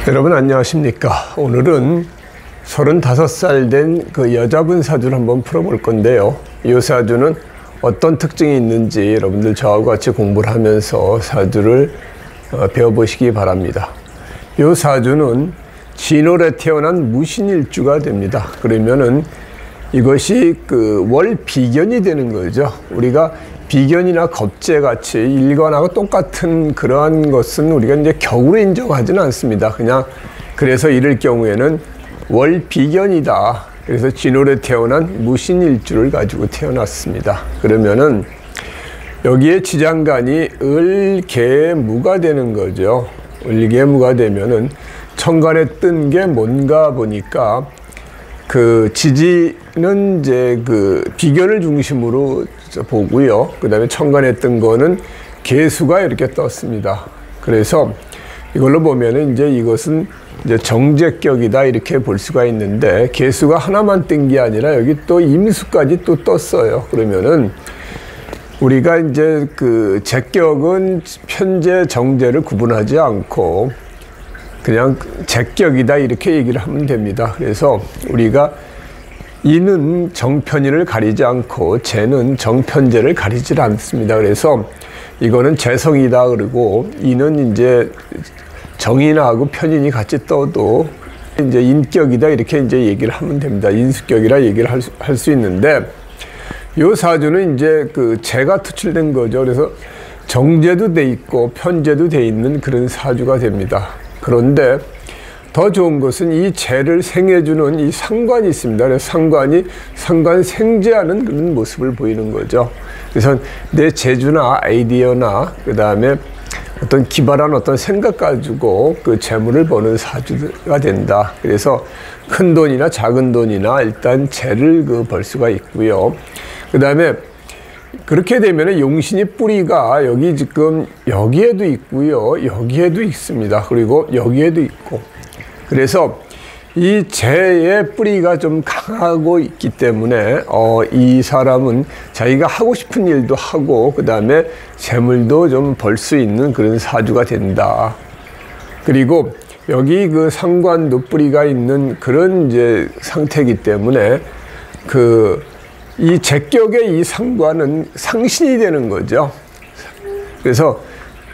여러분 안녕하십니까? 오늘은 35살 된 그 여자분 사주를 한번 풀어볼 건데요. 이 사주는 어떤 특징이 있는지 여러분들 저하고 같이 공부를 하면서 사주를 배워보시기 바랍니다. 이 사주는 진월에 태어난 무신일주가 됩니다. 그러면은 이것이 그 월 비견이 되는 거죠. 우리가 비견이나 겁재 같이 일간하고 똑같은 그러한 것은 우리가 이제 격으로 인정하지는 않습니다. 그냥 그래서 이럴 경우에는 월 비견이다. 그래서 진월에 태어난 무신일주를 가지고 태어났습니다. 그러면은 여기에 지장간이 을개무가 되는 거죠. 을개무가 되면은 천간에 뜬 게 뭔가 보니까 그 지지는 이제 그 비견을 중심으로 보고요. 그 다음에 천간에 뜬 거는 개수가 이렇게 떴습니다. 그래서 이걸로 보면은 이제 이것은 이제 정제격이다 이렇게 볼 수가 있는데, 개수가 하나만 뜬 게 아니라 여기 또 임수까지 또 떴어요. 그러면은 우리가 이제 그 제격은 편제, 정제를 구분하지 않고 그냥 제격이다 이렇게 얘기를 하면 됩니다. 그래서 우리가 이는 정편이를 가리지 않고 재는 정편제를 가리지 않습니다. 그래서 이거는 재성이다 그러고, 이는 이제 정인하고 편인이 같이 떠도 이제 인격이다 이렇게 이제 얘기를 하면 됩니다. 인수격이라 얘기를 할 수 있는데, 요 사주는 이제 그 재가 투출된 거죠. 그래서 정제도 돼 있고 편제도 돼 있는 그런 사주가 됩니다. 그런데 더 좋은 것은 이 재를 생해주는 이 상관이 있습니다. 그래서 상관 생재하는 그런 모습을 보이는 거죠. 그래서 내 재주나 아이디어나 그 다음에 어떤 기발한 어떤 생각 가지고 그 재물을 버는 사주가 된다. 그래서 큰 돈이나 작은 돈이나 일단 재를 벌 수가 있고요. 그 다음에 그렇게 되면 용신이 뿌리가 여기 지금 여기에도 있고요, 여기에도 있습니다. 그리고 여기에도 있고, 그래서 이 재의 뿌리가 좀 강하고 있기 때문에 이 사람은 자기가 하고 싶은 일도 하고 그 다음에 재물도 좀 벌 수 있는 그런 사주가 된다. 그리고 여기 그 상관도 뿌리가 있는 그런 이제 상태이기 때문에 이 제격의 이 상관은 상신이 되는 거죠. 그래서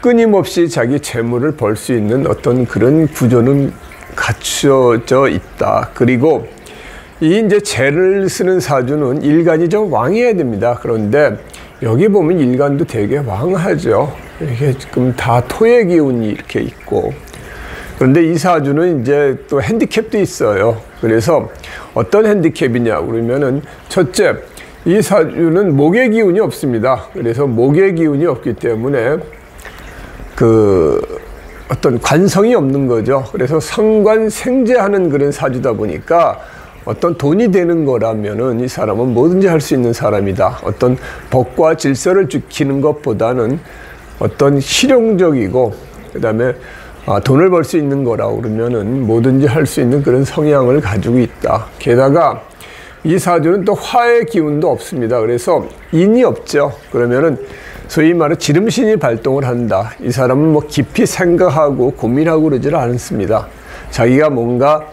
끊임없이 자기 재물을 벌 수 있는 어떤 그런 구조는 갖춰져 있다. 그리고 이 이제 재를 쓰는 사주는 일간이 좀 왕해야 됩니다. 그런데 여기 보면 일간도 되게 왕하죠. 이게 지금 다 토의 기운이 이렇게 있고, 그런데 이 사주는 이제 또 핸디캡도 있어요. 그래서 어떤 핸디캡이냐 그러면은, 첫째, 이 사주는 목의 기운이 없습니다. 그래서 목의 기운이 없기 때문에 어떤 관성이 없는 거죠. 그래서 상관생재하는 그런 사주다 보니까 어떤 돈이 되는 거라면은 이 사람은 뭐든지 할 수 있는 사람이다. 어떤 법과 질서를 지키는 것보다는 어떤 실용적이고 그 다음에 돈을 벌 수 있는 거라고 그러면은 뭐든지 할 수 있는 그런 성향을 가지고 있다. 게다가 이 사주는 또 화의 기운도 없습니다. 그래서 인이 없죠. 그러면은 소위 말해 지름신이 발동을 한다. 이 사람은 뭐 깊이 생각하고 고민하고 그러지를 않습니다. 자기가 뭔가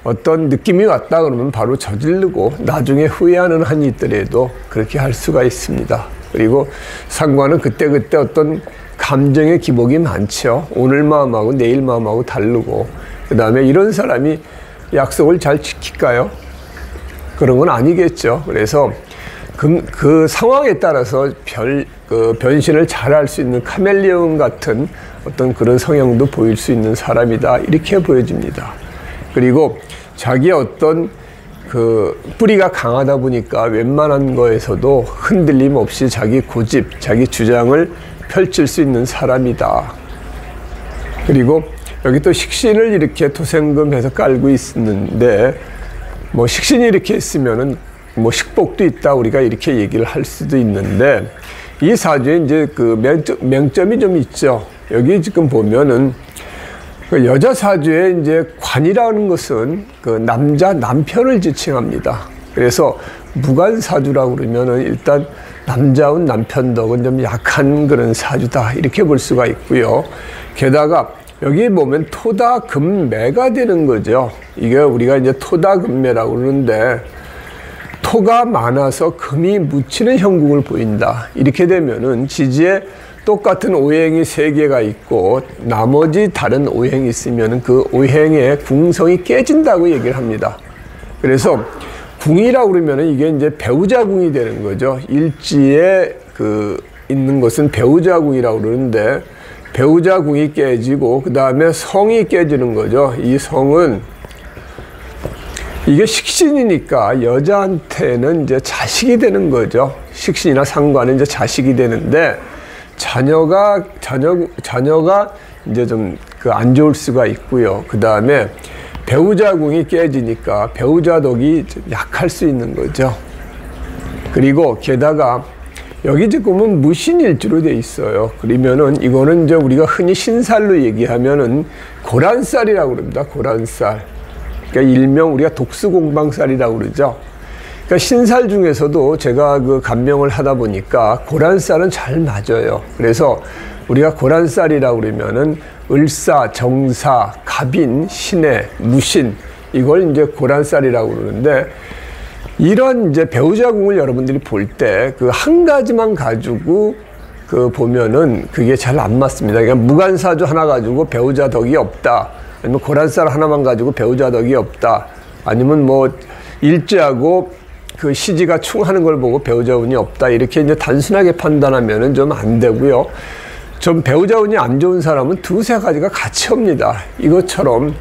어떤 느낌이 왔다 그러면 바로 저지르고 나중에 후회하는 한이 있더라도 그렇게 할 수가 있습니다. 그리고 상관은 그때그때 어떤 감정의 기복이 많죠. 오늘 마음하고 내일 마음하고 다르고, 그 다음에 이런 사람이 약속을 잘 지킬까요? 그런 건 아니겠죠. 그래서 그 상황에 따라서 변신을 잘 할 수 있는 카멜레온 같은 어떤 그런 성향도 보일 수 있는 사람이다. 이렇게 보여집니다. 그리고 자기의 어떤 뿌리가 강하다 보니까 웬만한 거에서도 흔들림 없이 자기 고집, 자기 주장을 펼칠 수 있는 사람이다. 그리고 여기 또 식신을 이렇게 토생금해서 깔고 있는데, 뭐 식신이 이렇게 있으면은 뭐 식복도 있다 우리가 이렇게 얘기를 할 수도 있는데, 이 사주에 이제 맹점이 좀 있죠. 여기 지금 보면은 여자 사주에 이제 관이라는 것은 남편을 지칭합니다. 그래서 무관 사주라고 그러면은 일단 남자운 남편 덕은 좀 약한 그런 사주다 이렇게 볼 수가 있고요. 게다가 여기 보면 토다금매가 되는 거죠. 이게 우리가 이제 토다금매라고 그러는데, 토가 많아서 금이 묻히는 형국을 보인다. 이렇게 되면은 지지에 똑같은 오행이 3개가 있고 나머지 다른 오행이 있으면 그 오행의 궁성이 깨진다고 얘기를 합니다. 그래서 궁이라고 그러면 이게 이제 배우자궁이 되는 거죠. 일지에 있는 것은 배우자궁이라고 그러는데, 배우자궁이 깨지고 그 다음에 성이 깨지는 거죠. 이 성은 이게 식신이니까 여자한테는 이제 자식이 되는 거죠. 식신이나 상관은 이제 자식이 되는데, 자녀가 이제 좀 안 좋을 수가 있고요. 그 다음에 배우자궁이 깨지니까 배우자덕이 약할 수 있는 거죠. 그리고 게다가 여기 지금은 무신일주로 돼 있어요. 그러면은 이거는 이제 우리가 흔히 신살로 얘기하면은 고란살이라고 그럽니다. 고란살. 그러니까 일명 우리가 독수공방살이라고 그러죠. 그러니까 신살 중에서도 제가 감명을 하다 보니까 고란살은 잘 맞아요. 그래서 우리가 고란살이라고 그러면은 을사, 정사, 갑인, 신해, 무신, 이걸 이제 고란살이라고 그러는데, 이런 이제 배우자궁을 여러분들이 볼 때 한 가지만 가지고 보면은 그게 잘 안 맞습니다. 그러니까 무간사주 하나 가지고 배우자 덕이 없다. 아니면 고란살 하나만 가지고 배우자 덕이 없다. 아니면 뭐 일지하고 시지가 충하는 걸 보고 배우자 운이 없다. 이렇게 이제 단순하게 판단하면은 좀 안 되고요. 좀 배우자 운이 안 좋은 사람은 2-3가지가 같이 옵니다. 이것처럼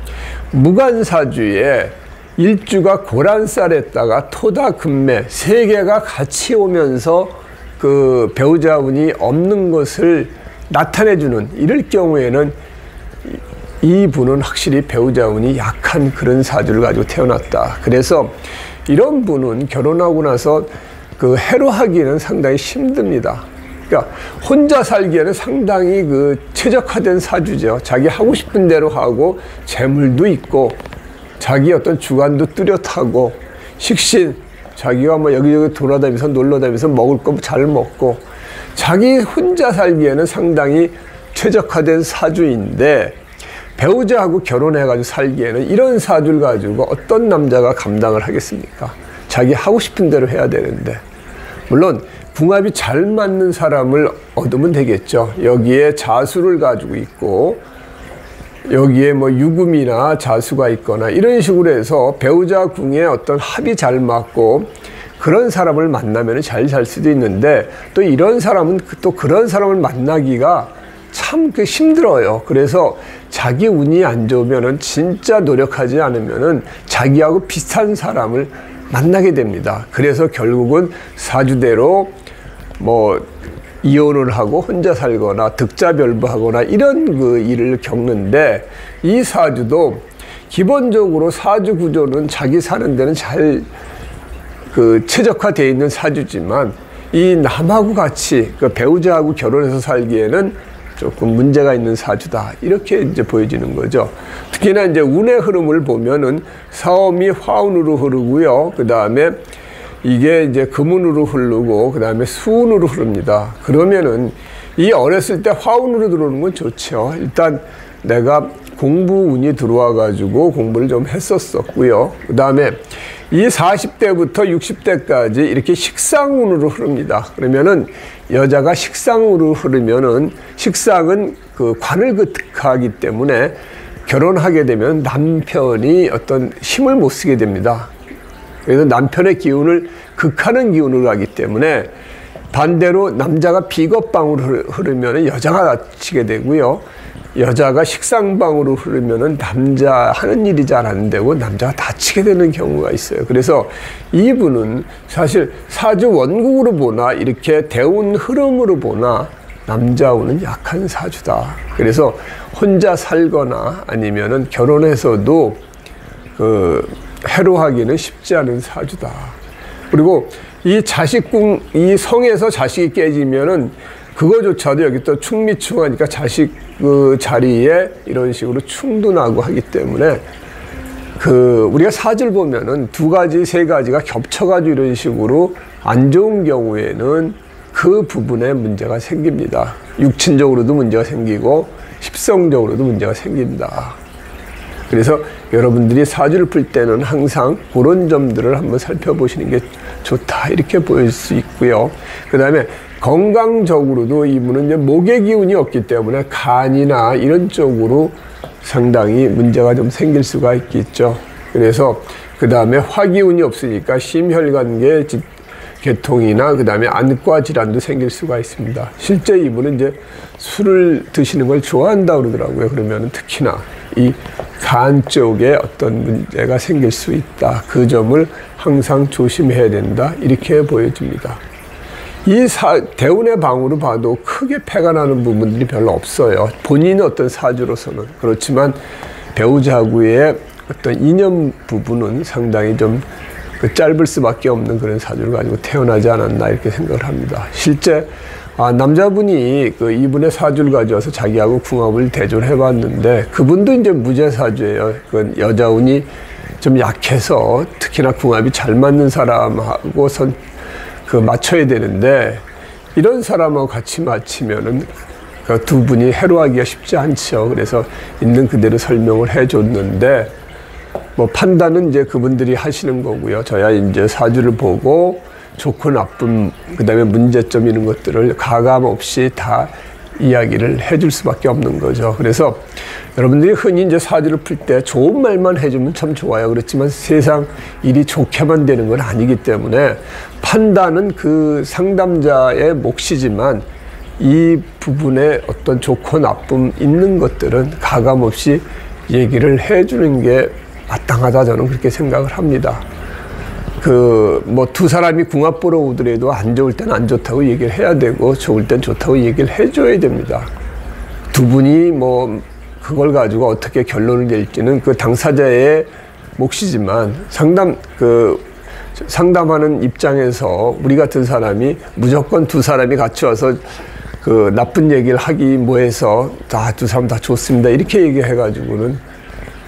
무간사주에 일주가 고란살에다가 토다금매 3개가 같이 오면서 배우자 운이 없는 것을 나타내주는, 이럴 경우에는 이 분은 확실히 배우자 운이 약한 그런 사주를 가지고 태어났다. 그래서 이런 분은 결혼하고 나서 해로하기는 상당히 힘듭니다. 그러니까 혼자 살기에는 상당히 최적화된 사주죠. 자기 하고 싶은 대로 하고 재물도 있고 자기 어떤 주관도 뚜렷하고 식신, 자기가 뭐 여기저기 돌아다니면서 놀러다니면서 먹을 거 잘 먹고 자기 혼자 살기에는 상당히 최적화된 사주인데, 배우자하고 결혼해가지고 살기에는 이런 사주를 가지고 어떤 남자가 감당을 하겠습니까? 자기 하고 싶은 대로 해야 되는데. 물론 궁합이 잘 맞는 사람을 얻으면 되겠죠. 여기에 자수를 가지고 있고 여기에 뭐 유금이나 자수가 있거나 이런 식으로 해서 배우자 궁에 어떤 합이 잘 맞고 그런 사람을 만나면 잘 살 수도 있는데, 또 이런 사람은 또 그런 사람을 만나기가 참 힘들어요. 그래서 자기 운이 안 좋으면은 진짜 노력하지 않으면은 자기하고 비슷한 사람을 만나게 됩니다. 그래서 결국은 사주대로 뭐 이혼을 하고 혼자 살거나 득자별부하거나 이런 일을 겪는데, 이 사주도 기본적으로 사주 구조는 자기 사는 데는 잘 최적화되어 있는 사주지만, 이 남하고 같이 배우자하고 결혼해서 살기에는 조금 문제가 있는 사주다. 이렇게 이제 보여지는 거죠. 특히나 이제 운의 흐름을 보면은 사음이 화운으로 흐르고요. 그 다음에 이게 이제 금운으로 흐르고 그 다음에 수운으로 흐릅니다. 그러면은 이 어렸을 때 화운으로 들어오는 건 좋죠. 일단 내가 공부 운이 들어와 가지고 공부를 좀 했었었고요. 그 다음에 이 40대부터 60대까지 이렇게 식상운으로 흐릅니다. 그러면은 여자가 식상으로 흐르면은, 식상은 관을 극하기 때문에 결혼하게 되면 남편이 어떤 힘을 못 쓰게 됩니다. 그래서 남편의 기운을 극하는 기운으로 하기 때문에, 반대로 남자가 비겁방으로 흐르면 여자가 다치게 되고요. 여자가 식상방으로 흐르면 남자 하는 일이 잘 안 되고 남자가 다치게 되는 경우가 있어요. 그래서 이분은 사실 사주 원국으로 보나 이렇게 대운 흐름으로 보나 남자운은 약한 사주다. 그래서 혼자 살거나 아니면은 결혼해서도 해로하기는 쉽지 않은 사주다. 그리고 이 자식궁, 이 성에서 자식이 깨지면은 그거조차도 여기 또 충미충하니까 자식 자리에 이런 식으로 충도 나고 하기 때문에 우리가 사주를 보면은 2가지, 3가지가 겹쳐가지고 이런 식으로 안 좋은 경우에는 그 부분에 문제가 생깁니다. 육친적으로도 문제가 생기고 십성적으로도 문제가 생긴다. 그래서 여러분들이 사주를 풀 때는 항상 그런 점들을 한번 살펴보시는 게 좋다, 이렇게 보일 수 있고요. 그 다음에 건강적으로도 이분은 이제 목의 기운이 없기 때문에 간이나 이런 쪽으로 상당히 문제가 좀 생길 수가 있겠죠. 그래서 그 다음에 화기운이 없으니까 심혈관계 계통이나 그 다음에 안과 질환도 생길 수가 있습니다. 실제 이분은 이제 술을 드시는 걸 좋아한다 그러더라고요. 그러면 특히나 이 간 쪽에 어떤 문제가 생길 수 있다. 그 점을 항상 조심해야 된다. 이렇게 보여집니다. 이 대운의 방으로 봐도 크게 패가 나는 부분들이 별로 없어요. 본인의 어떤 사주로서는. 그렇지만 배우자하고의 어떤 인연 부분은 상당히 좀 짧을 수밖에 없는 그런 사주를 가지고 태어나지 않았나, 이렇게 생각을 합니다. 실제 남자분이 이분의 사주를 가져와서 자기하고 궁합을 대조를 해봤는데, 그분도 이제 무죄사주예요. 그 여자운이 좀 약해서 특히나 궁합이 잘 맞는 사람하고 맞춰야 되는데, 이런 사람하고 같이 맞추면은 그 두 분이 해로하기가 쉽지 않죠. 그래서 있는 그대로 설명을 해줬는데, 뭐 판단은 이제 그분들이 하시는 거고요. 저야 이제 사주를 보고 좋고 나쁜, 그 다음에 문제점 이런 것들을 가감 없이 다 이야기를 해줄 수밖에 없는 거죠. 그래서 여러분들이 흔히 이제 사주를 풀 때 좋은 말만 해주면 참 좋아요. 그렇지만 세상 일이 좋게만 되는 건 아니기 때문에 판단은 그 상담자의 몫이지만, 이 부분에 어떤 좋고 나쁨 있는 것들은 가감 없이 얘기를 해주는 게 마땅하다, 저는 그렇게 생각을 합니다. 두 사람이 궁합 보러 오더라도 안 좋을 땐 안 좋다고 얘기를 해야 되고, 좋을 땐 좋다고 얘기를 해줘야 됩니다. 두 분이 그걸 가지고 어떻게 결론을 낼지는 그 당사자의 몫이지만, 상담하는 입장에서 우리 같은 사람이 무조건 두 사람이 같이 와서 나쁜 얘기를 하기 뭐해서 두 사람 다 좋습니다, 이렇게 얘기해가지고는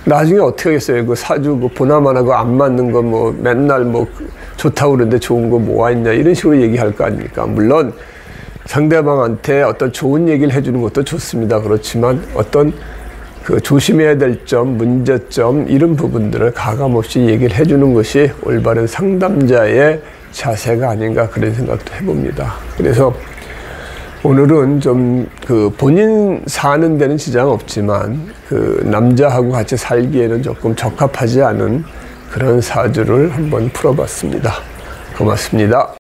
나중에 어떻게 하겠어요? 그 사주 보나마나 안 맞는 거 맨날 좋다고 그러는데 좋은 거 뭐가 있냐, 이런 식으로 얘기할 거 아닙니까? 물론 상대방한테 어떤 좋은 얘기를 해주는 것도 좋습니다. 그렇지만 어떤 조심해야 될 점, 문제점, 이런 부분들을 가감없이 얘기를 해주는 것이 올바른 상담자의 자세가 아닌가, 그런 생각도 해봅니다. 그래서 오늘은 좀 본인 사는 데는 지장 없지만 남자하고 같이 살기에는 조금 적합하지 않은 그런 사주를 한번 풀어봤습니다. 고맙습니다.